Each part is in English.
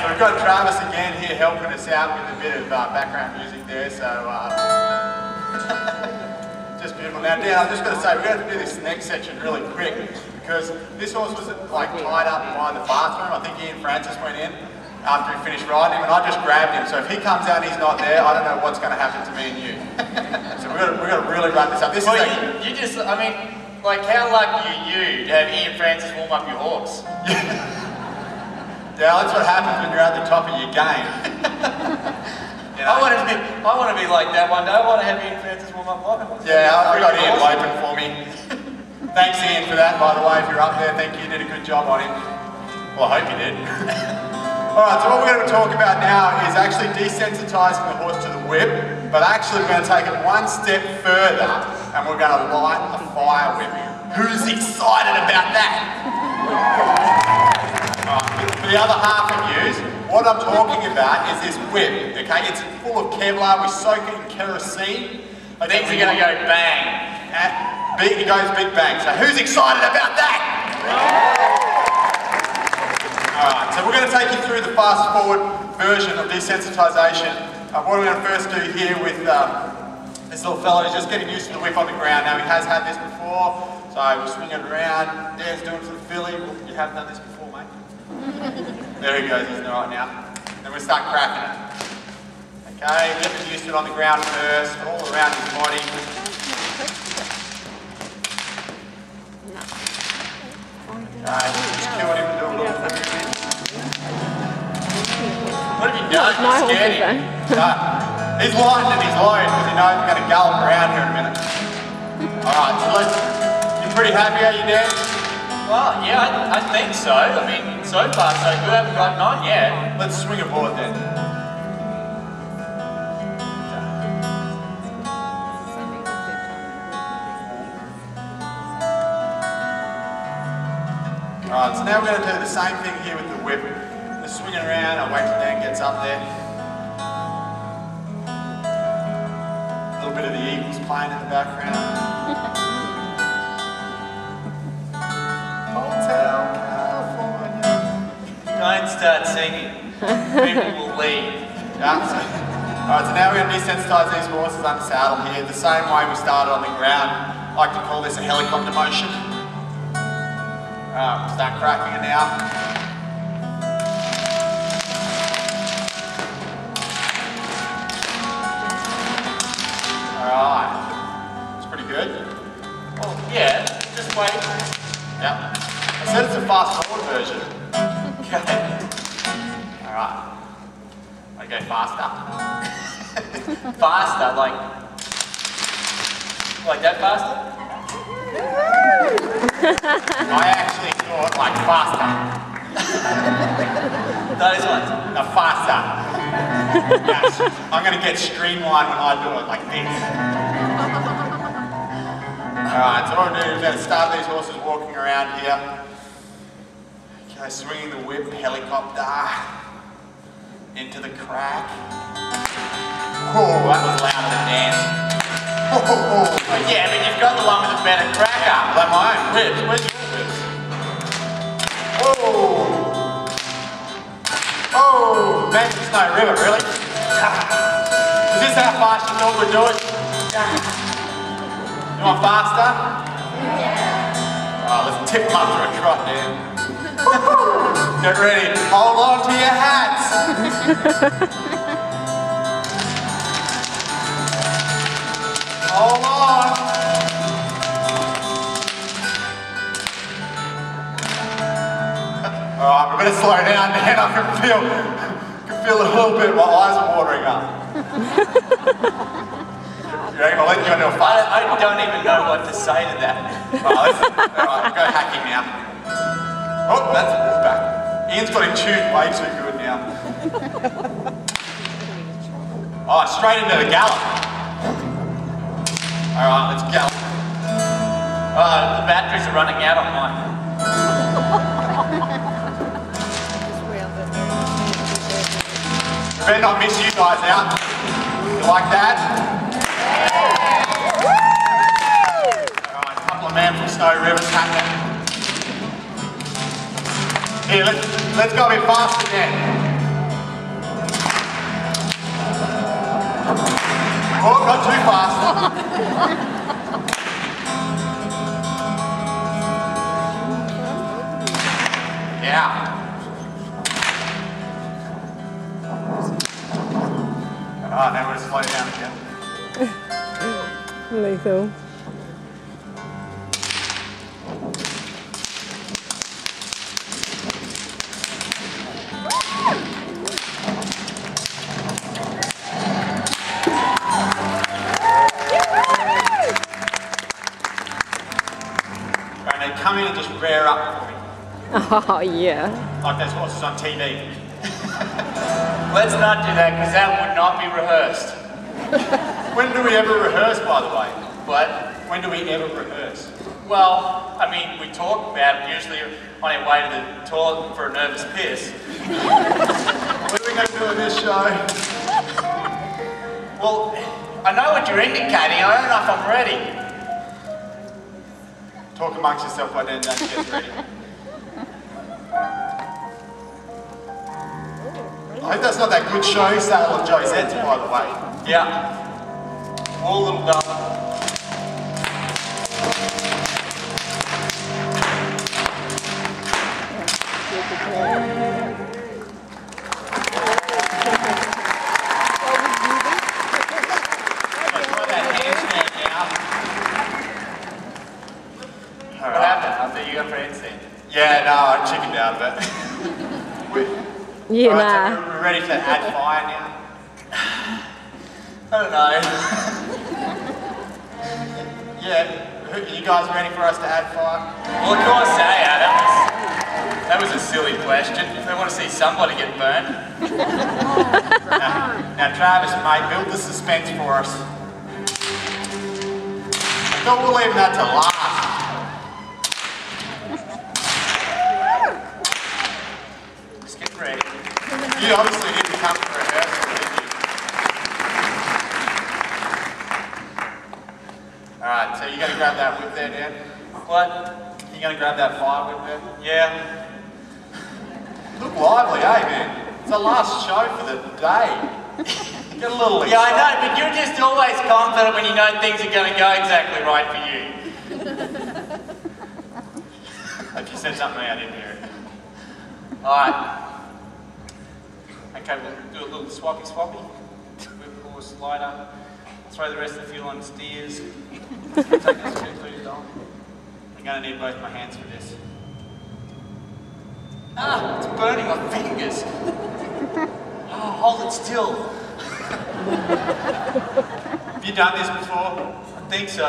so we've got Travis again here helping us out with a bit of background music there, so just beautiful. Now Dan, I'm just going to say, we're going to do this next section really quick because this horse was like tied up by the bathroom. I think Ian Francis went in after he finished riding him and I just grabbed him. So if he comes out and he's not there, I don't know what's going to happen to me and you. So we're going to really run this up. This well, is you just, I mean, like how lucky are you to have Ian Francis warm up your horse? Yeah, that's what happens when you're at the top of your game. You know? I want to be like that one day. I want to have Ian Francis warm up my horse. Yeah, I got Ian waiting for me. Thanks Ian for that, by the way, if you're up there, thank you, you did a good job on him. Well, I hope you did. Alright, so what we're going to talk about now is actually desensitising the horse to the whip, but actually we're going to take it one step further and we're going to light a fire whip. Who's excited about that? For the other half of you, what I'm talking about is this whip, okay? It's full of Kevlar, we soak it in kerosene. Things are going to go bang. It goes big bang. So who's excited about that? Alright, so we're going to take you through the fast forward version of desensitisation. What we're going to first do here with this little fellow is just getting used to the whip on the ground. Now he has had this before, so we'll swing it around. Dan's doing it to the filly. You haven't done this before, mate? There he goes, he's in the right now. Then we'll start cracking it. Okay, get used to it on the ground first, all around his body. Okay, just killing him and do a little bit. What have you done? You scared him? No. He's lightening his load because he knows we're going to gallop around here in a minute. Alright, so you pretty happy how you did? Well, yeah, I think so. I mean, so far so good. I haven't got none yet. Let's swing aboard then. Alright, so now we're going to do the same thing here with the whip. Just swing it around, I'll wait till Dan gets up there. A little bit of the Eagles playing in the background. Hotel California. Don't start singing. People will leave. Yeah, alright, so now we're going to desensitise these horses under saddle here, the same way we started on the ground. I like to call this a helicopter motion. Start cracking it now. Alright, it's pretty good. Well, yeah, just wait. Yep. I said it's a fast forward version. Okay. Alright. Want to go faster? Faster, like that faster? I actually thought like faster. Those ones? No, faster. Yes. I'm going to get streamlined when I do it like this. Alright, so what we're doing is we're going to start these horses walking around here. Okay, swinging the whip, helicopter, into the crack. Oh, that was louder than dance. Oh, yeah, but you've got the one with the better cracker. Like my own whips. Where's your whips? Oh! Oh! That's no river, really? Is this how fast you thought we'd do it? You want faster? Yeah. Oh, let's tip them up to a trot, Dan. Get ready. Hold on to your hats. Hold on. Alright, we're going to slow down, Dan. I can feel a little bit, my eyes are watering up. You ready? I'll let you into a fast. I don't even know what to say to that. Alright, we'll go hacking now. Oh, that's a pullback. Ian's got him tuned way too good now. Oh, straight into the gallop. Alright, let's gallop. The batteries are running out on mine. Better not miss you guys out. You like that? Alright, a couple of men from Snow River's happening. Here, let's go a bit faster then. Oh, not too fast. Yeah. Oh, now we're just slow down again. Lethal. Come in and just rear up for me. Oh, yeah. Like those horses on TV. Let's not do that, because that would not be rehearsed. When do we ever rehearse, by the way? What? When do we ever rehearse? Well, I mean, we talk about it usually on our way to the toilet for a nervous piss. What are we going to do in this show? Well, I know what you're indicating. I don't know if I'm ready. Talk amongst yourself by then, don't get ready. I hope that's not that good show sale of Josette's, by the way. Yeah. All little done. What happened? I thought you got for handstand. Yeah, no, I chickened out of it. Yeah, Alright, nah. so we're ready to add fire now. I don't know. Yeah, are you guys ready for us to add fire? Well, of course, Adam. That was a silly question. They want to see somebody get burned. Now Travis, mate, build the suspense for us. I thought we'll leave that to last. Just get ready. You obviously didn't come for rehearsal, did you? Alright, so you're going to grab that whip there, Dan? What? You're going to grab that fire whip there? Yeah. Look lively, eh, man? It's the last show for the day. Get a little Yeah, I excited. know, but you're just always confident when you know things are going to go exactly right for you. If you said something, I didn't hear it. Alright. Okay, we'll do a little swappy. Whip horse slider. Throw the rest of the fuel on steers. Take this too, please, Dom. I'm going to need both my hands for this. Ah, it's burning my fingers. Oh, hold it still. Have you done this before? I think so.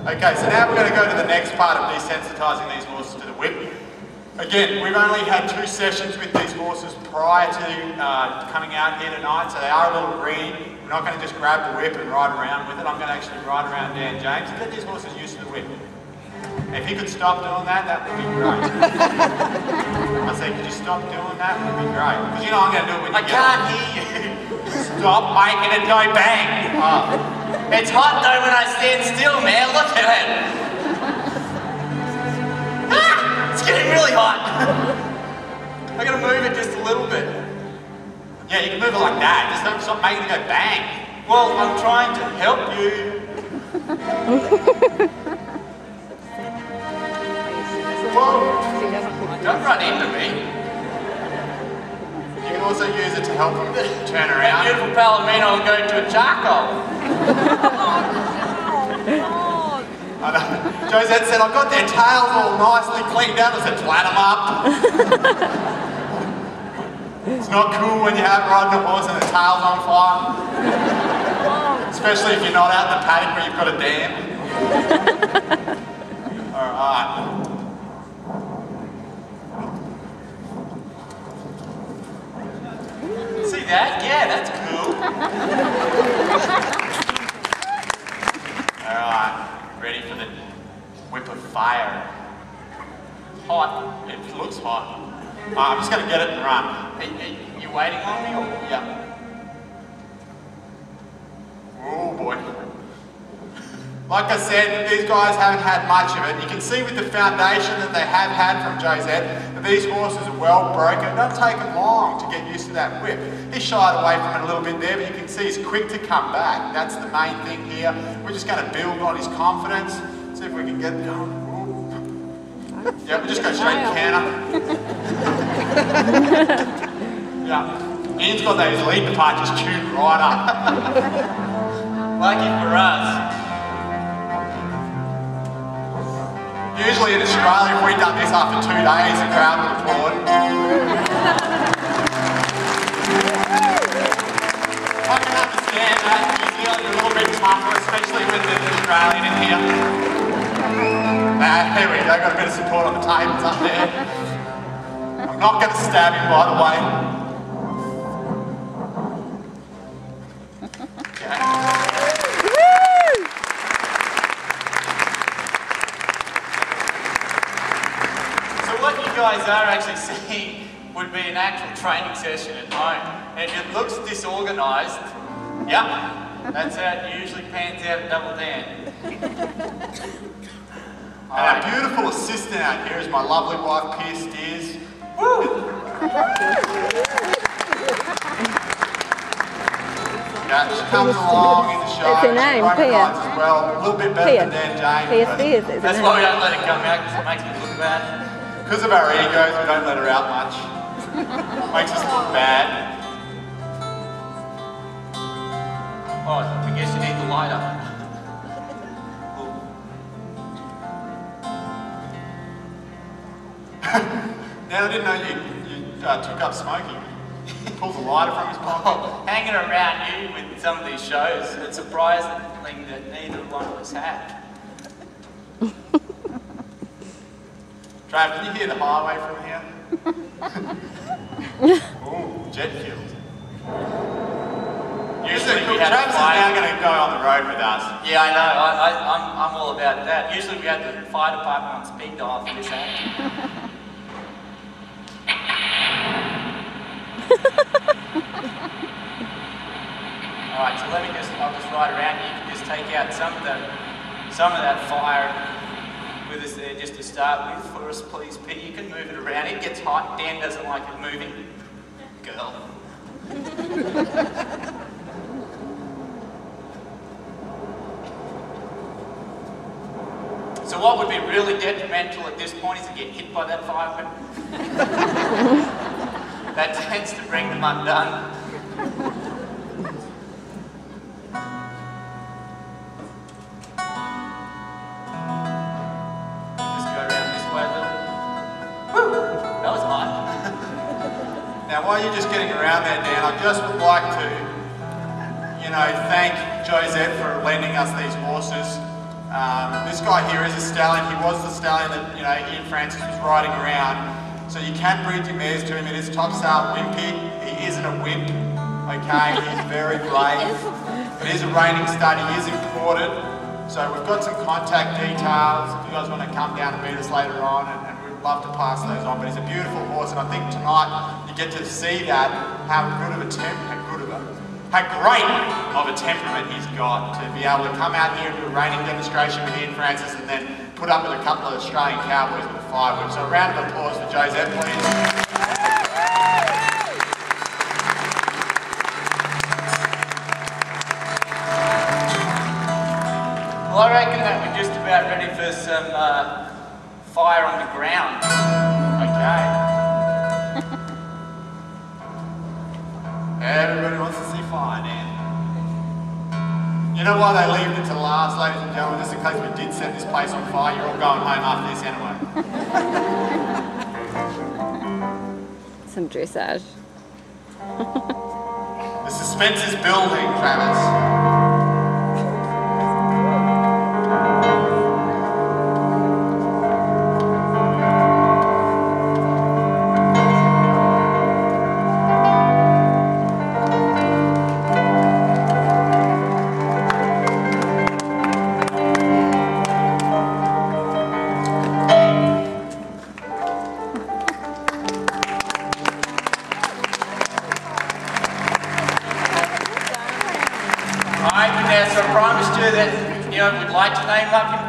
Okay, so now we're going to go to the next part of desensitising these horses to the whip. Again, we've only had 2 sessions with these horses prior to coming out here tonight, so they are a little green. We're not going to just grab the whip and ride around with it. I'm going to actually ride around Dan James and get these horses used to the whip. If he could stop doing that, that would be great. I said, could you stop doing that? That would be great. Because you know I'm going to do it when you I can't hear you. Stop making it go bang! Oh. It's hot though when I stand still, man. Look at it. Ah, it's getting really hot. I gotta move it just a little bit. Yeah, you can move it like that. Just don't stop making it go bang. Well, I'm trying to help you. Whoa! Don't run into me. You can also use it to help them turn That around. beautiful palomino will go to a charcoal. I know. Josette said, I've got their tails all nicely cleaned out. I said, flat them up. It's not cool when you have riding a horse and the tail's on fire. Especially if you're not out in the paddock where you've got a dam. Alright. See that? Yeah, that's cool. Alright. Ready for the whip of fire. Hot. It looks hot. I'm just going to get it and run. Are you waiting on me? Or? Yeah. Oh boy. Like I said, these guys haven't had much of it. You can see with the foundation that they have had from Josette that these horses are well broken. It doesn't take them long to get used to that whip. He shied away from it a little bit there, but you can see he's quick to come back. That's the main thing here. We're just going to build on his confidence. See if we can get going. Yeah, we'll just go straight to counter. Yeah. Ian's got those lead departures tuned right up. Lucky for us. Usually in Australia, if we'd done this after 2 days, the crowd would applaud. I can understand that. New Zealand is a little bit tougher, especially with the Australian in here. There we go, got a bit of support on the tables up there. I'm not going to stab him, by the way. What you guys are actually seeing would be an actual training session at home. And if it looks disorganised, yep, that's how it usually pans out at Double Dan. And our beautiful assistant out here is my lovely wife, Steers. Woo! Yeah, she comes along in the show. It's her name, Pia. As well, a little bit better than Dan James. Pia Steers is That's her why we name. don't let it come out, because it makes me look bad. Because of our egos, we don't let her out much. Makes us look bad. Oh, I guess you need the lighter. Now, I didn't know you took up smoking. He pulls a lighter from his pocket. Oh, hanging around you with some of these shows, it's surprising that neither one of us had. Trav, can you hear the highway from here? Ooh, jet fuel. Usually we Travis is now going to go on the road with us. Yeah, I know. I'm all about that. Usually we have the fire department on speed dial for this act. Alright, so I'll just ride around. You can just take out some of that fire with us there just to start with for us, please, Pete. You can move it around. It gets hot. Dan doesn't like it moving. Girl. So what would be really detrimental at this point is to get hit by that fire whip. That tends to bring them undone. Now, while you're just getting around there, Dan, I just would like to, thank Josette for lending us these horses. This guy here is a stallion. He was the stallion that, Ian Francis was riding around. So you can breed your mares to him. It is Topsail Wimpy. He isn't a wimp, okay? He's very brave. But he's a reigning stud. He is imported. So we've got some contact details. If you guys want to come down and meet us later on, and we'd love to pass those on. But he's a beautiful horse, and I think tonight you get to see that, how great of a temperament he's got to be able to come out here and do a reining demonstration with Ian Francis and then put up with a couple of Australian cowboys with a fire whip. So a round of applause for Josette, please. Well, I reckon that we're just about ready for some fire on the ground. Okay. Everybody wants to see fire, Dan. You know why they leave it to last, ladies and gentlemen? Just in case we did set this place on fire, you're all going home after this anyway. Some dressage. The suspense is building, Travis.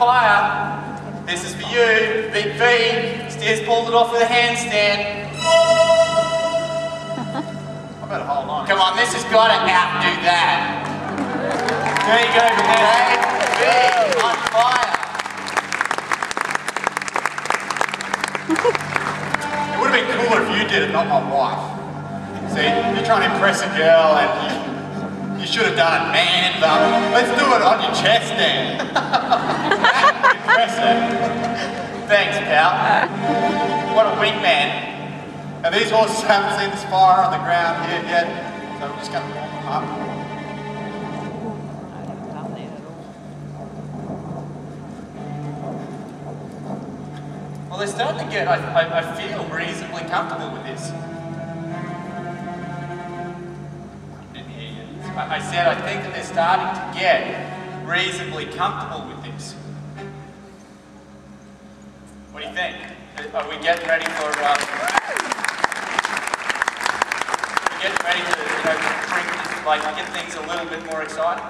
fire. This is for you, Big V. Steers pulled it off with a handstand. I better hold on. Come on, this has got to outdo that. There you go, Big V on fire. It would have been cooler if you did it, not my wife. See, you're trying to impress a girl and you should have done it, man. Let's do it on your chest then. Impressive. Thanks, pal. What a wingman. Now these horses haven't seen this fire on the ground here yet, so I'm just going to warm them up. Well, they're starting to get, I feel reasonably comfortable with this. I said I think that they're starting to get reasonably comfortable with this. What do you think? Are we getting ready for, getting ready to, bring, get things a little bit more exciting?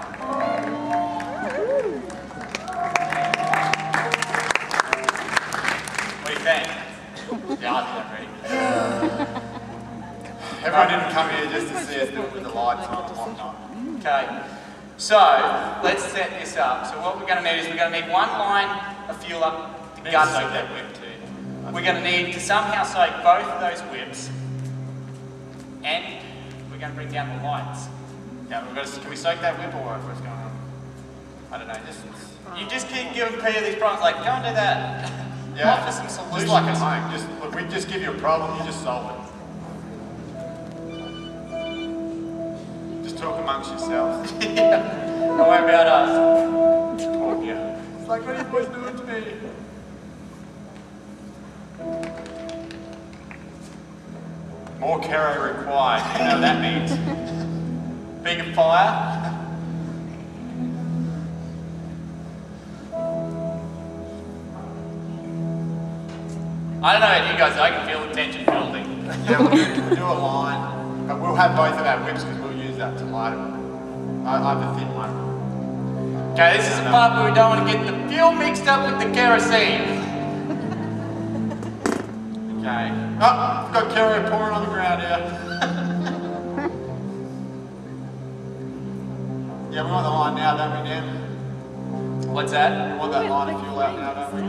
What do you think? Yeah, I think I'm ready. Everyone didn't come here just to see us do it with the lights on and whatnot. Okay, so let's set this up. So what we're going to need is we're going to need one line of fuel up the guts of that whip too. We're going to need to somehow soak both of those whips, and we're going to bring down the lights. Yeah, can we soak that whip or what's going on? I don't know, You just keep giving Peter these problems, like, go and do that. yeah, Offer some solutions. just like at home. Look, we just give you a problem, you just solve it. Talk amongst yourselves. Don't worry about us. Oh, yeah. It's like, what are you boys doing to me? More carry required. You know what that means. Bigger fire. I don't know about you guys, I can feel the tension building. Yeah, we'll do a line. But we'll have both of our whips because we'll use that to light them. I have a thin one. Okay, this is the part where we don't want to get the fuel mixed up with the kerosene. Okay. Oh, I've got carrier pouring on the ground here. Yeah, we want the line now, don't we, Dan? What's that? We want that line of fuel out now, don't we?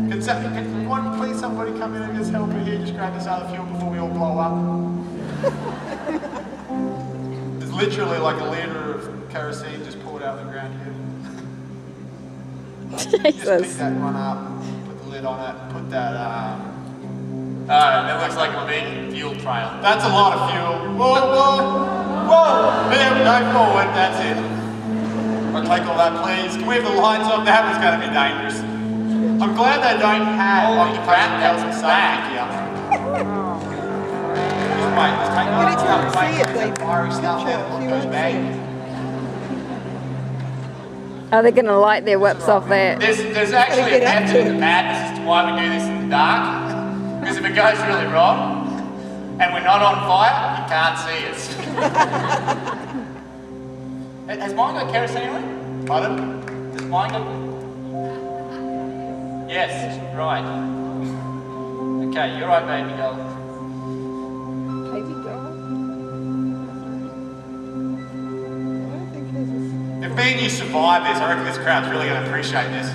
Can one, please somebody come in and just help me here, just grab this other fuel before we all blow up? There's literally like a litre of kerosene just poured out of the ground here. Just pick that one up, put the lid on it, put that, that looks like a big fuel trail. that's a lot of fuel. Whoa, whoa, whoa! There, go forward, that's it. I'll take all that, please. Can we have the lights off? That was going to be dangerous. I'm glad they don't have occupational health and safety here. Just wait, let's take all that stuff, wait, that fiery stuff there, look, goes back. Are they going to light their whips off there? There's actually a method in the madness as to why we do this in the dark. Because if it goes really wrong, and we're not on fire, you can't see us. Has mine got kerosene on it? Pardon? Does mine got... Yes, right. Okay, you're right, baby girl. Baby girl? I don't think there's a... If me and you survive this, I reckon this crowd's really going to appreciate this.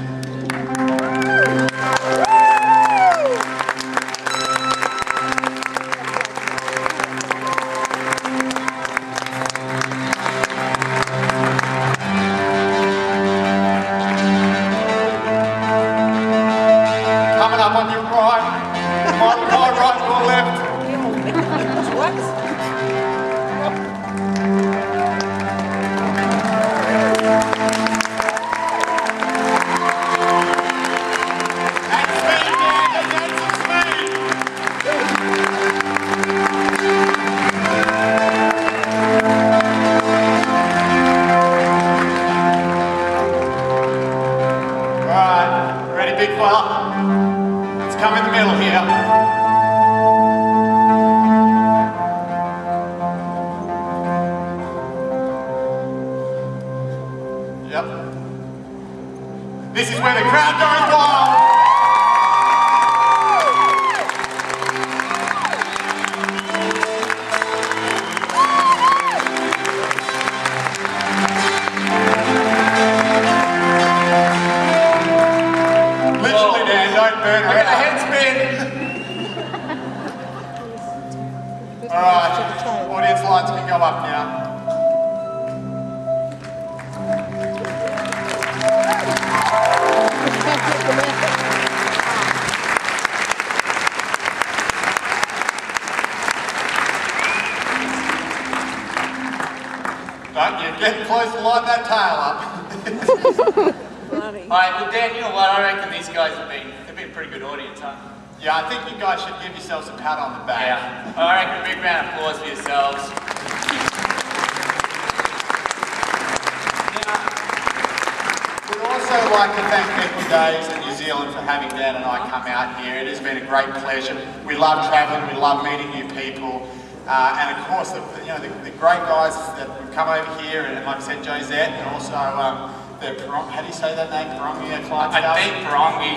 Up on your right, my right, your left. What? That's speed, Dan, that's some speed. Alright, ready, big fella? Come in the middle here. Yep. crowd goes wild. Literally, Dan, don't burn her out. Head spin. Alright, audience lights can go up now. Don't you get close to light that tail up. Alright, well Dan, you know what? I reckon these guys they've been a pretty good audience, huh? Yeah, I think you guys should give yourselves a pat on the back. Yeah. I reckon a big round of applause for yourselves. We'd also like to thank Equidays and New Zealand for having Dan and I come out here. It has been a great pleasure. We love travelling, we love meeting new people. And of course, the great guys that have come over here, and like I said, Josette, and also how do you say that name? Parongi Clydesdale? I think Parongi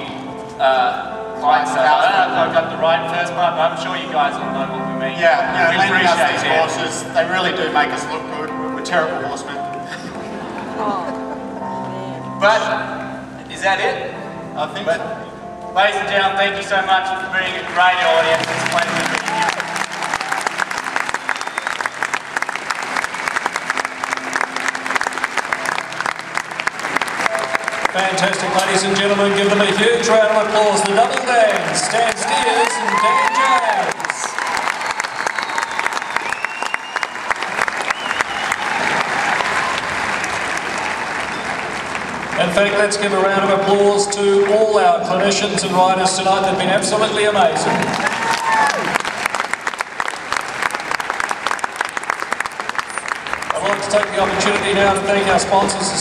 Clydesdale. I don't know if I got the right first part, but I'm sure you guys all know what we mean. Yeah, we lending us appreciate these it. horses, they really do make us look good. We're terrible horsemen. But, is that it? I think But, ladies and gentlemen, thank you so much for being a great audience. It's a pleasure to be here. Fantastic, ladies and gentlemen. Give them a huge round of applause. The double dance, Stan Steers and James. In fact, let's give a round of applause to all our clinicians and riders tonight. They've been absolutely amazing. I'd like to take the opportunity now to thank our sponsors.